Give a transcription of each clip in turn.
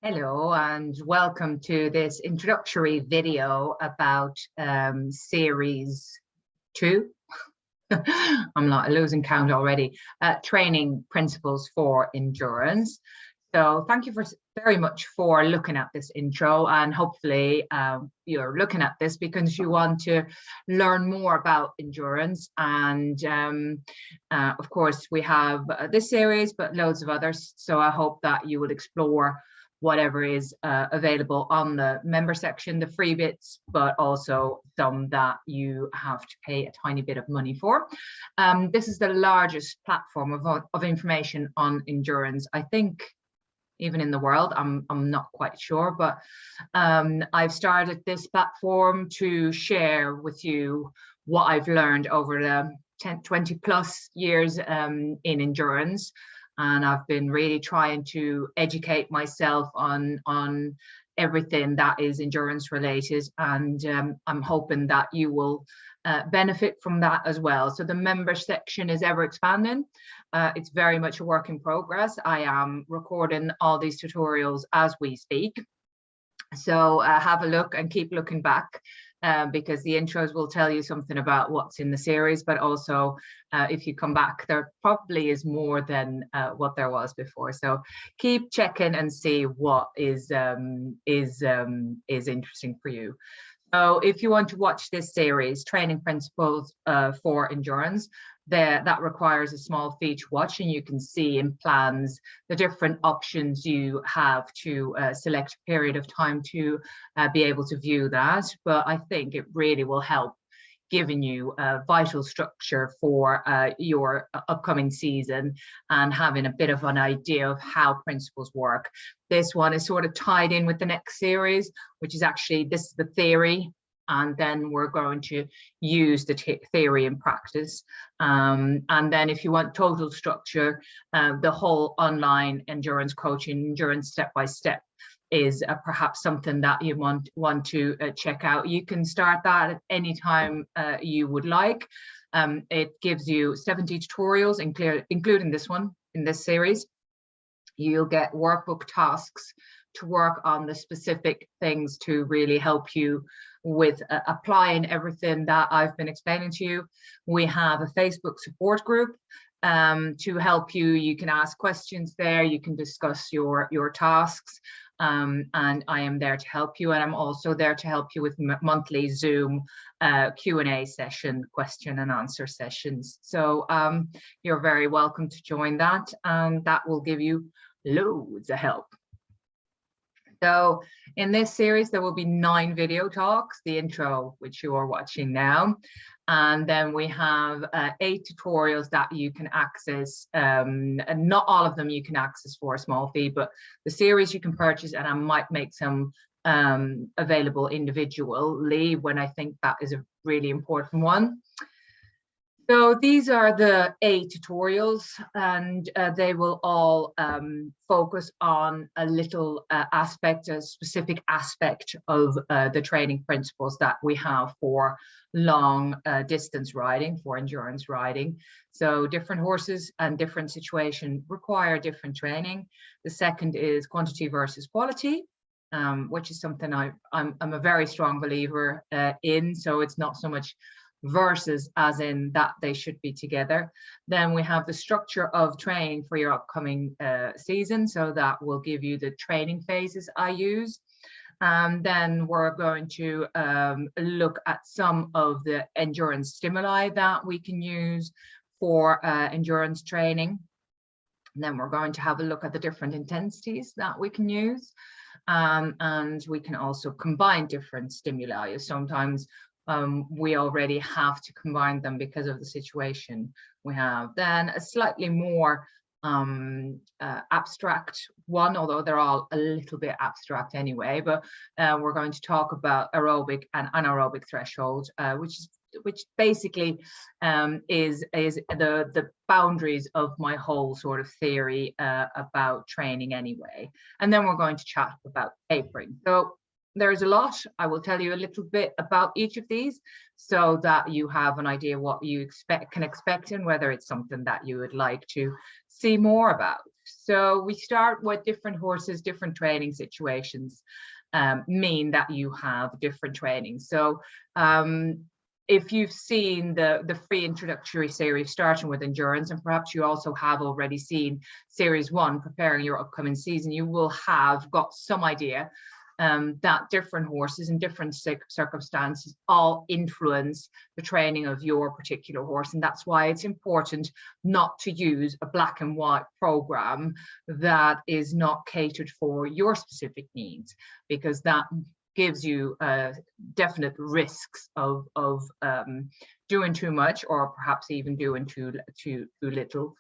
Hello and welcome to this introductory video about series 2. I'm not losing count already. Training principles for endurance. So thank you very much for looking at this intro, and hopefully you're looking at this because you want to learn more about endurance. And of course we have this series, but loads of others. So I hope that you will explore whatever is available on the member section, the free bits, but also some that you have to pay a tiny bit of money for. This is the largest platform of information on endurance, I think, even in the world. I'm not quite sure, but I've started this platform to share with you what I've learned over the 20 plus years in endurance. And I've been really trying to educate myself on everything that is endurance related, and I'm hoping that you will benefit from that as well. So the member section is ever expanding. It's very much a work in progress. I am recording all these tutorials as we speak. So have a look and keep looking back, because the intros will tell you something about what's in the series, but also if you come back, there probably is more than what there was before. So keep checking and see what is interesting for you. So if you want to watch this series, Training Principles for Endurance, that requires a small fee to watch, and you can see in plans the different options you have to select a period of time to be able to view that. But I think it really will help giving you a vital structure for your upcoming season and having a bit of an idea of how principles work. This one is sort of tied in with the next series, which is actually, this is the theory, and then we're going to use the theory in practice. And then if you want total structure, the whole online endurance coaching, endurance step-by-step, is perhaps something that you want to check out. You can start that at any time you would like. It gives you 70 tutorials, including this one in this series. You'll get workbook tasks to work on the specific things to really help you with applying everything that I've been explaining to you. We have a Facebook support group to help you. You can ask questions there, you can discuss your tasks, and I am there to help you. And I'm also there to help you with monthly Zoom Q&A session, question and answer sessions. So you're very welcome to join that, and that will give you loads of help. So in this series, there will be 9 video talks, the intro, which you are watching now. And then we have 8 tutorials that you can access, and not all of them you can access for a small fee, but the series you can purchase, and I might make some available individually when I think that is a really important one. So these are the 8 tutorials, and they will all focus on a little aspect, a specific aspect of the training principles that we have for long distance riding, for endurance riding. So different horses and different situations require different training. The second is quantity versus quality, which is something I'm a very strong believer in. So it's not so much versus as in that they should be together. Then we have the structure of training for your upcoming season, so that will give you the training phases I use. Then we're going to look at some of the endurance stimuli that we can use for endurance training. And then we're going to have a look at the different intensities that we can use, and we can also combine different stimuli. Sometimes we already have to combine them because of the situation we have. Then a slightly more abstract one, although they're all a little bit abstract anyway, but we're going to talk about aerobic and anaerobic threshold, which basically is the boundaries of my whole sort of theory about training anyway. And then we're going to chat about tapering. So there's a lot. I will tell you a little bit about each of these so that you have an idea what you can expect and whether it's something that you would like to see more about. So we start with different horses, different training situations mean that you have different training. So if you've seen the free introductory series starting with endurance, and perhaps you also have already seen series 1 preparing your upcoming season, you will have got some idea that different horses in different circumstances all influence the training of your particular horse. And that's why it's important not to use a black and white program that is not catered for your specific needs, because that gives you definite risks of doing too much, or perhaps even doing too little.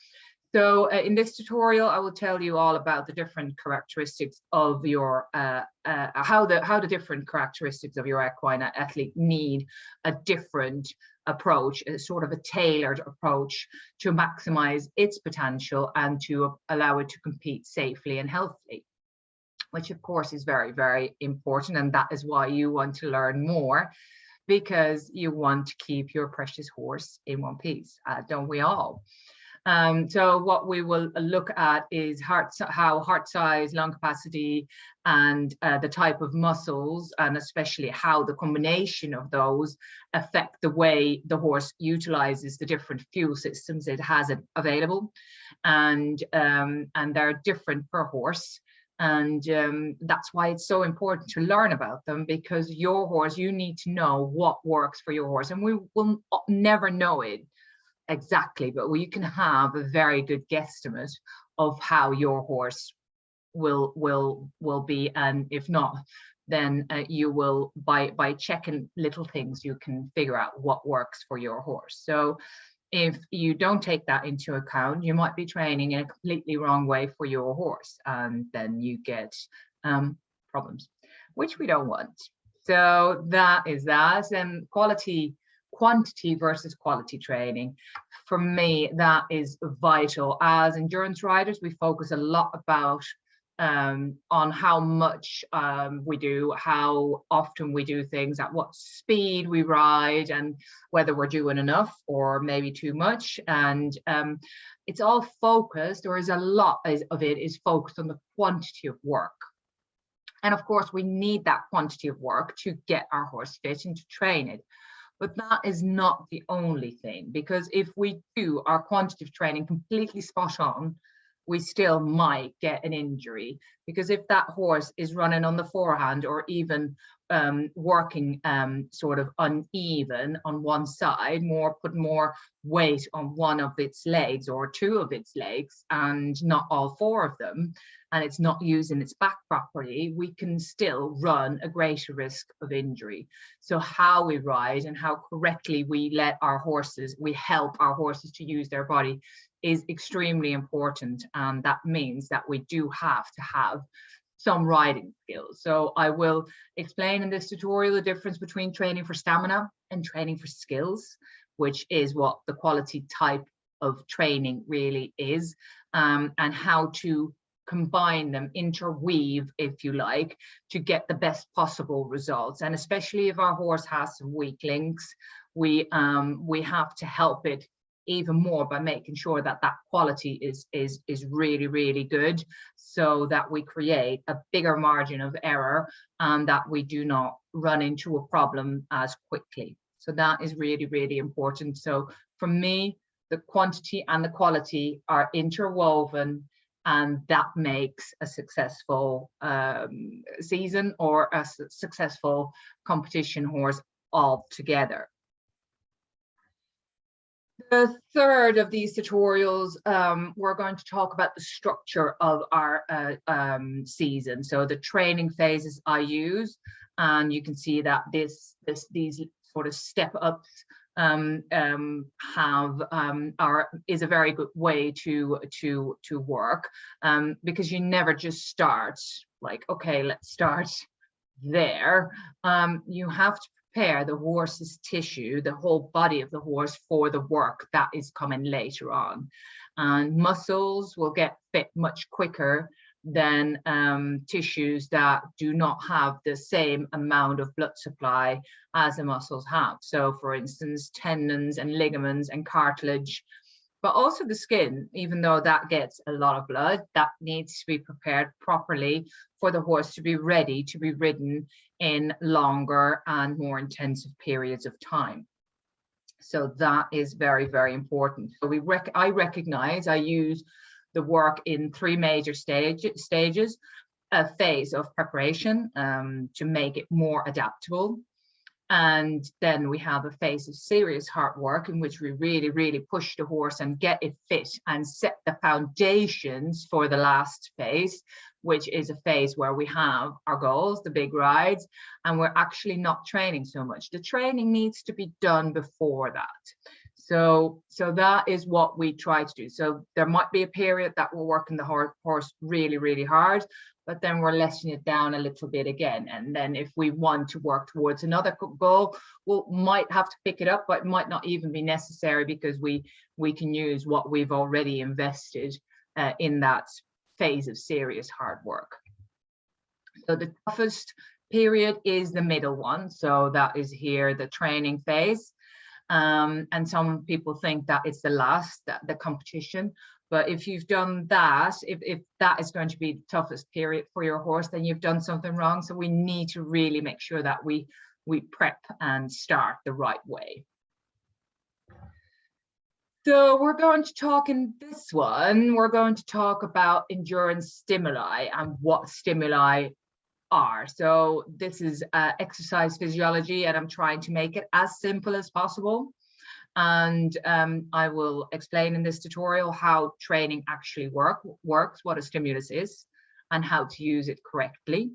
So in this tutorial, I will tell you all about the different characteristics of your, how the different characteristics of your equine athlete need a different approach, a sort of a tailored approach to maximize its potential and to allow it to compete safely and healthily, which of course is very, very important. And that is why you want to learn more, because you want to keep your precious horse in one piece, don't we all? So what we will look at is how heart size, lung capacity, and the type of muscles, and especially how the combination of those affect the way the horse utilizes the different fuel systems it has available. And they're different per horse. And that's why it's so important to learn about them, because your horse, you need to know what works for your horse. And we will never know it exactly, but you can have a very good guesstimate of how your horse will be, and if not, then you will, by checking little things, you can figure out what works for your horse. So if you don't take that into account, you might be training in a completely wrong way for your horse, and then you get problems, which we don't want. So that is that. And quantity versus quality training, for me, that is vital. As endurance riders, we focus a lot about on how much we do, how often we do things, at what speed we ride, and whether we're doing enough or maybe too much. And it's all focused, or is a lot of it is focused on the quantity of work. And of course, we need that quantity of work to get our horse fit and to train it. But that is not the only thing, because if we do our quantitative training completely spot on, we still might get an injury, because if that horse is running on the forehand, or even working sort of uneven on one side, put more weight on one of its legs or two of its legs, and not all four of them, and it's not using its back properly, we can still run a greater risk of injury. So how we ride and how correctly we help our horses to use their body is extremely important. And that means that we do have to have some riding skills. So I will explain in this tutorial the difference between training for stamina and training for skills, which is what the quality type of training really is, and how to combine them, interweave, if you like, to get the best possible results. And especially if our horse has some weak links, we have to help it even more by making sure that that quality is really, really good, so that we create a bigger margin of error and that we do not run into a problem as quickly. So that is really, really important. So for me, the quantity and the quality are interwoven, and that makes a successful season or a successful competition horse all together. The third of these tutorials, we're going to talk about the structure of our season. So the training phases I use, and you can see that these sort of step ups is a very good way to work, because you never just start like, okay, let's start there. You have to prepare the horse's tissue, the whole body of the horse, for the work that is coming later on. And muscles will get fit much quicker than tissues that do not have the same amount of blood supply as the muscles have. So for instance, tendons and ligaments and cartilage, but also the skin, even though that gets a lot of blood, that needs to be prepared properly for the horse to be ready to be ridden in longer and more intensive periods of time. So that is very, very important. So I use the work in three major stages. A phase of preparation to make it more adaptable. And then we have a phase of serious hard work in which we really, really push the horse and get it fit and set the foundations for the last phase, which is a phase where we have our goals, the big rides, and we're actually not training so much. The training needs to be done before that. So that is what we try to do. So there might be a period that we're working the horse really, really hard, but then we're letting it down a little bit again. And then if we want to work towards another goal, we might have to pick it up, but it might not even be necessary because we can use what we've already invested in that phase of serious hard work. So the toughest period is the middle one. So that is here, the training phase. And some people think that it's the last, the competition. But if you've done that, if that is going to be the toughest period for your horse, then you've done something wrong. So we need to really make sure that we prep and start the right way. So we're going to talk in this one, we're going to talk about endurance stimuli and what stimuli are. So this is exercise physiology, and I'm trying to make it as simple as possible. And I will explain in this tutorial how training actually works, what a stimulus is, and how to use it correctly,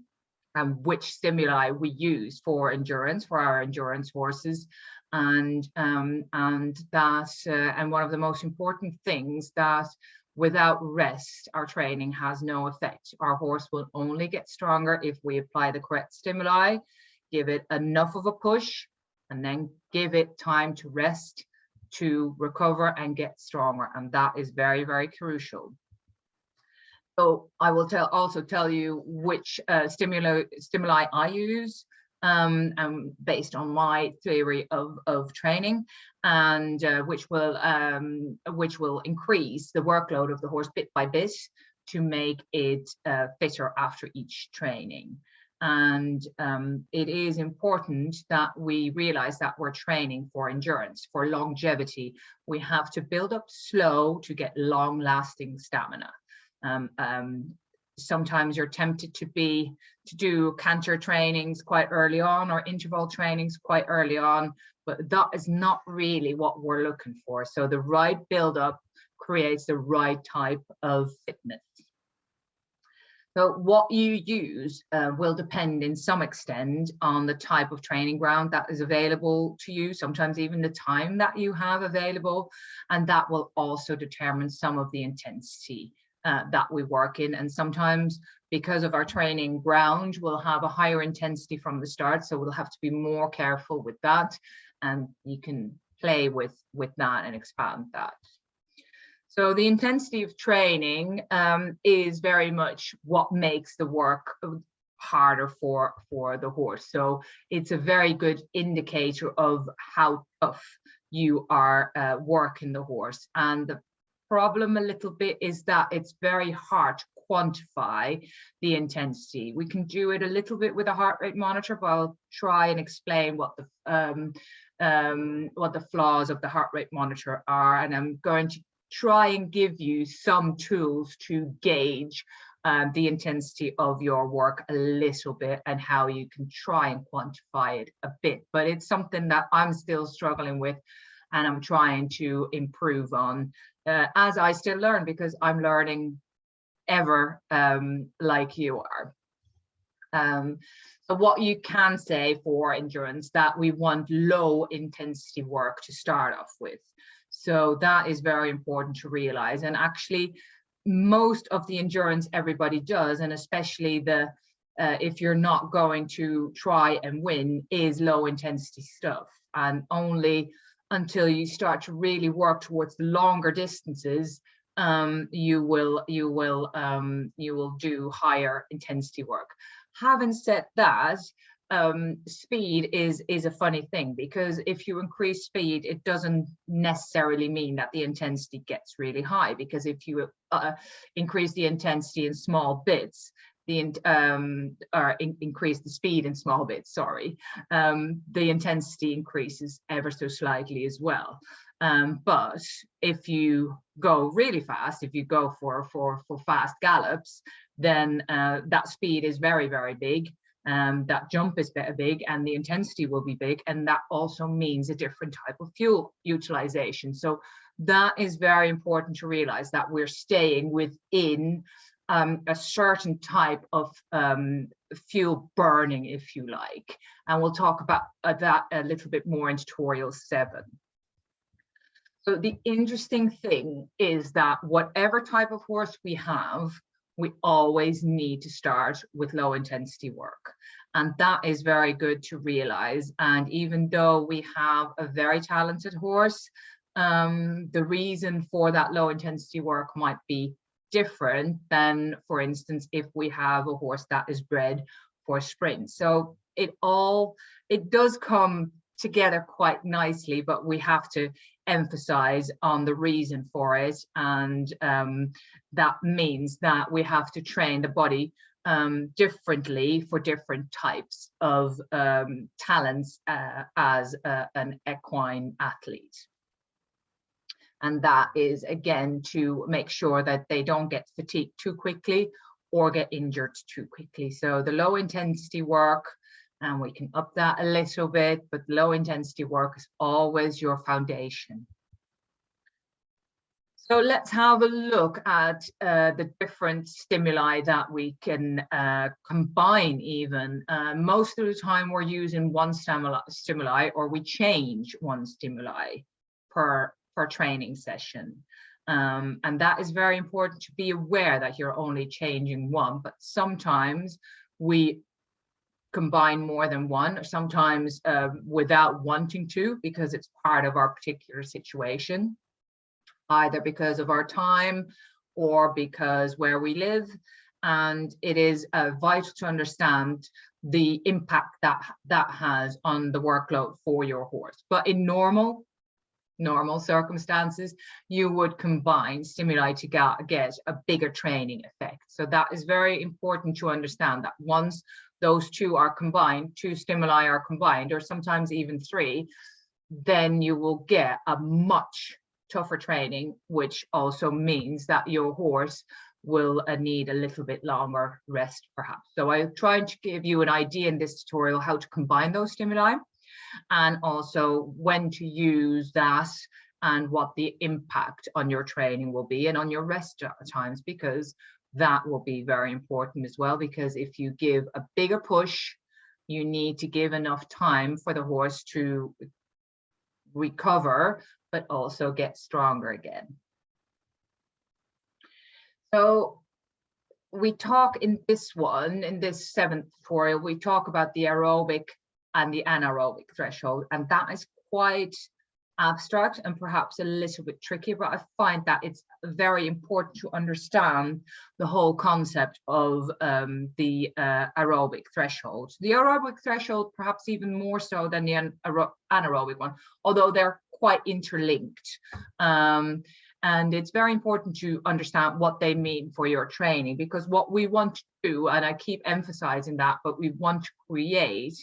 and which stimuli we use for endurance, for our endurance horses. And one of the most important things, that without rest, our training has no effect. Our horse will only get stronger if we apply the correct stimuli, give it enough of a push, and then give it time to rest, to recover and get stronger. And that is very, very crucial. So I will also tell you which stimuli I use, based on my theory of training, and which will increase the workload of the horse bit by bit to make it fitter after each training. And it is important that we realize that we're training for endurance, for longevity. We have to build up slow to get long-lasting stamina. Sometimes you're tempted to do canter trainings quite early on, or interval trainings quite early on, but that is not really what we're looking for. So the right build-up creates the right type of fitness. So what you use will depend in some extent on the type of training ground that is available to you, sometimes even the time that you have available, and that will also determine some of the intensity that we work in. And sometimes, because of our training ground, we'll have a higher intensity from the start, so we'll have to be more careful with that, and you can play with that and expand that. So the intensity of training is very much what makes the work harder for the horse. So it's a very good indicator of how tough you are working the horse. And the problem a little bit is that it's very hard to quantify the intensity. We can do it a little bit with a heart rate monitor, but I'll try and explain what the flaws of the heart rate monitor are, and I'm going to try and give you some tools to gauge the intensity of your work a little bit, and how you can try and quantify it a bit. But it's something that I'm still struggling with, and I'm trying to improve on as I still learn, because I'm learning ever, like you are. So what you can say for endurance, that we want low intensity work to start off with. So that is very important to realize. And actually, most of the endurance everybody does, and especially if you're not going to try and win, is low intensity stuff. And only until you start to really work towards the longer distances, you will do higher intensity work. Having said that, speed is a funny thing, because if you increase speed, it doesn't necessarily mean that the intensity gets really high, because if you increase the intensity in small bits, increase the speed in small bits, sorry, the intensity increases ever so slightly as well. But if you go really fast, if you go for fast gallops, then that speed is very, very big. That jump is big, and the intensity will be big, and that also means a different type of fuel utilization. So that is very important to realize, that we're staying within a certain type of fuel burning, if you like, and we'll talk about that a little bit more in tutorial 7. So the interesting thing is that whatever type of horse we have, we always need to start with low intensity work. And that is very good to realize. And even though we have a very talented horse, the reason for that low intensity work might be different than, for instance, if we have a horse that is bred for sprint. So it does come together quite nicely, but we have to emphasize on the reason for it, and that means that we have to train the body differently for different types of talents as an equine athlete. And that is, again, to make sure that they don't get fatigued too quickly or get injured too quickly. So the low intensity work, and we can up that a little bit, but low intensity work is always your foundation. So let's have a look at the different stimuli that we can combine even. Most of the time we're using one stimuli, or we change one stimuli per training session. And that is very important to be aware, that you're only changing one, but sometimes we combine more than one, or sometimes without wanting to, because it's part of our particular situation, either because of our time or because where we live. And it is vital to understand the impact that has on the workload for your horse. But in normal circumstances, you would combine stimuli to get a bigger training effect. So that is very important to understand, that once those two stimuli are combined, or sometimes even 3, then you will get a much tougher training, which also means that your horse will need a little bit longer rest, perhaps. So I'm trying to give you an idea in this tutorial how to combine those stimuli, and also when to use that, and what the impact on your training will be, and on your rest times, because that will be very important as well. Because if you give a bigger push, you need to give enough time for the horse to recover, but also get stronger again. So we talk in this 7th tutorial, we talk about the aerobic and the anaerobic threshold, and that is quite abstract and perhaps a little bit tricky, but I find that it's very important to understand the whole concept of the aerobic threshold. The aerobic threshold, perhaps even more so than the anaerobic one, although they're quite interlinked. And it's very important to understand what they mean for your training, because what we want to do, and I keep emphasizing that, but we want to create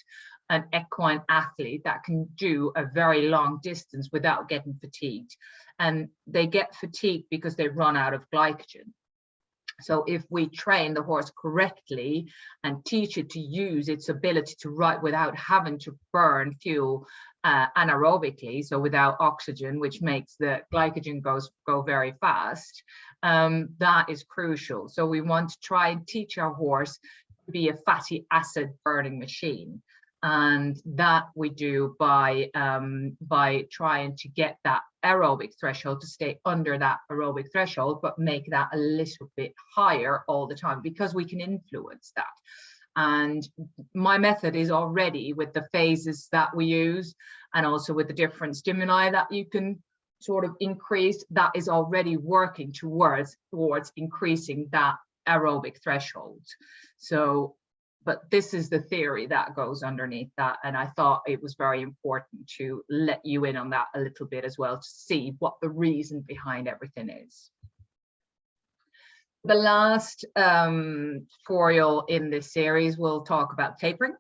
an equine athlete that can do a very long distance without getting fatigued. And they get fatigued because they run out of glycogen. So if we train the horse correctly and teach it to use its ability to ride without having to burn fuel anaerobically, so without oxygen, which makes the glycogen go very fast, that is crucial. So we want to try and teach our horse to be a fatty acid burning machine. And that we do by trying to get that aerobic threshold to stay under that aerobic threshold, but make that a little bit higher all the time, because we can influence that. And my method is already, with the phases that we use, and also with the different stimuli that you can sort of increase, that is already working towards increasing that aerobic threshold. So but this is the theory that goes underneath that. And I thought it was very important to let you in on that a little bit as well, to see what the reason behind everything is. The last tutorial in this series will talk about tapering.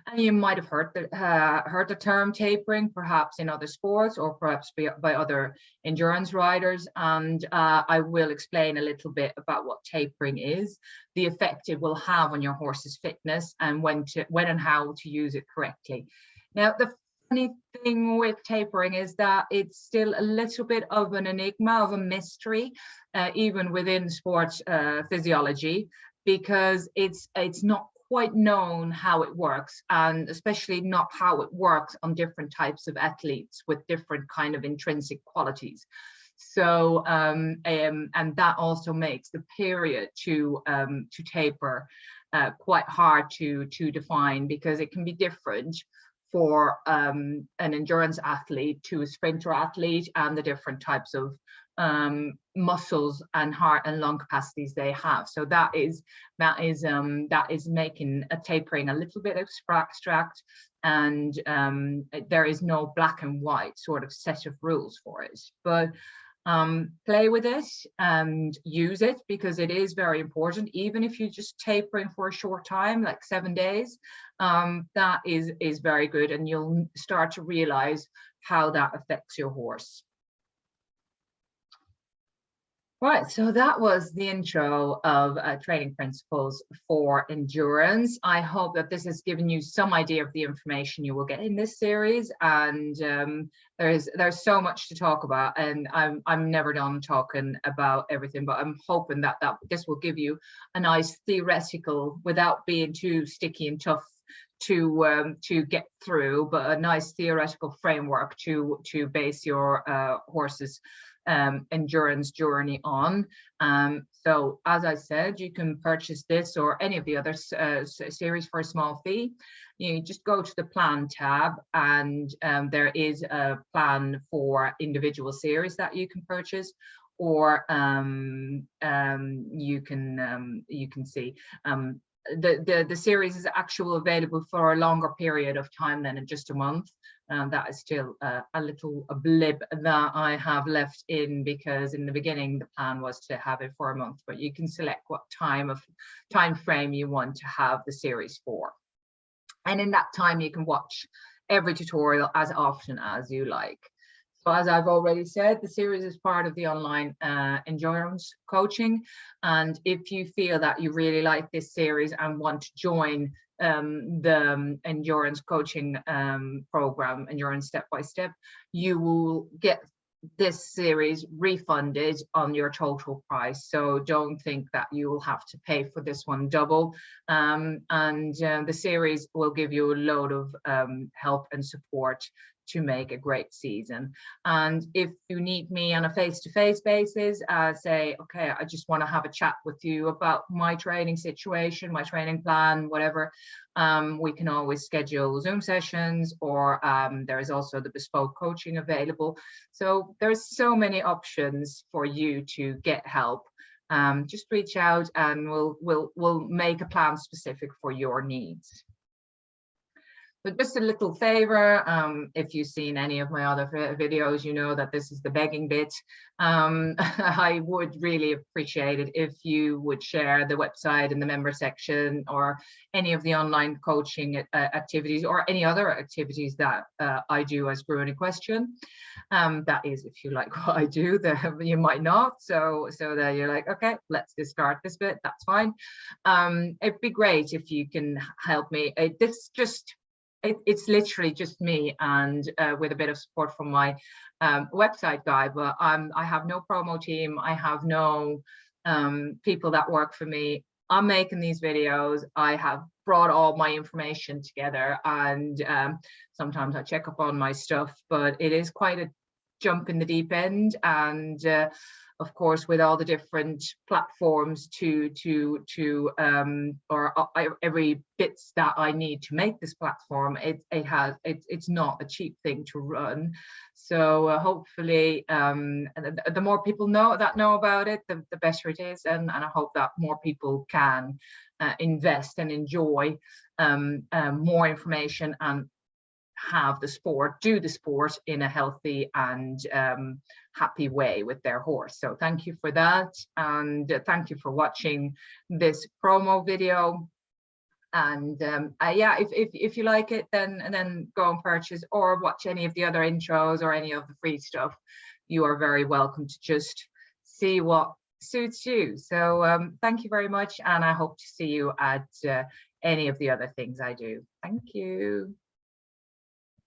And you might have heard the term tapering, perhaps in other sports or perhaps by other endurance riders. And I will explain a little bit about what tapering is, the effect it will have on your horse's fitness, and when and how to use it correctly. Now, the funny thing with tapering is that it's still a little bit of an enigma, of a mystery, even within sports physiology, because it's not quite known how it works, and especially not how it works on different types of athletes with different kind of intrinsic qualities. So and that also makes the period to taper quite hard to define, because it can be different for an endurance athlete to a sprinter athlete, and the different types of muscles and heart and lung capacities they have. So that is making a tapering a little bit abstract, and there is no black and white sort of set of rules for it. But play with it and use it, because it is very important. Even if you're just tapering for a short time, like 7 days, that is very good, and you'll start to realize how that affects your horse. Right, so that was the intro of training principles for endurance. I hope that this has given you some idea of the information you will get in this series, and there's so much to talk about, and I'm never done talking about everything, but I'm hoping that this will give you a nice theoretical, without being too sticky and tough to get through, but a nice theoretical framework to base your horse's endurance journey on. So as I said, you can purchase this or any of the other series for a small fee. You just go to the plan tab, and there is a plan for individual series that you can purchase, or you can see the series is actually available for a longer period of time than just a month. That is still a little blip that I have left in, because in the beginning the plan was to have it for a month, but you can select what time frame you want to have the series for, and in that time you can watch every tutorial as often as you like. So as I've already said, the series is part of the online endurance coaching, and if you feel that you really like this series and want to join the endurance coaching program, Endurance Step by Step, you will get this series refunded on your total price. So don't think that you will have to pay for this one double. The series will give you a load of help and support to make a great season. And if you need me on a face-to-face basis, say, okay, I just want to have a chat with you about my training situation, my training plan, whatever, we can always schedule Zoom sessions, or there is also the bespoke coaching available. So there's so many options for you to get help. Just reach out and we'll make a plan specific for your needs. But just a little favor, if you've seen any of my other videos, you know that this is the begging bit. I would really appreciate it if you would share the website in the member section, or any of the online coaching activities, or any other activities that I do as Groen Equestrian. That is, if you like what I do, you might not. So that you're like, okay, let's discard this bit, that's fine. It'd be great if you can help me. It's literally just me, and with a bit of support from my website guy, but I have no promo team. I have no people that work for me. I'm making these videos. I have brought all my information together, and sometimes I check up on my stuff, but it is quite a jump in the deep end. And of course, with all the different platforms or every bits that I need to make this platform, it's not a cheap thing to run. So hopefully, the more people know about it, the better it is, and I hope that more people can invest and enjoy more information and have the sport, do the sport in a healthy and happy way with their horse. So thank you for that, and thank you for watching this promo video. And yeah, if you like it, then go and purchase or watch any of the other intros or any of the free stuff. You are very welcome to just see what suits you. So thank you very much, and I hope to see you at any of the other things I do. Thank you.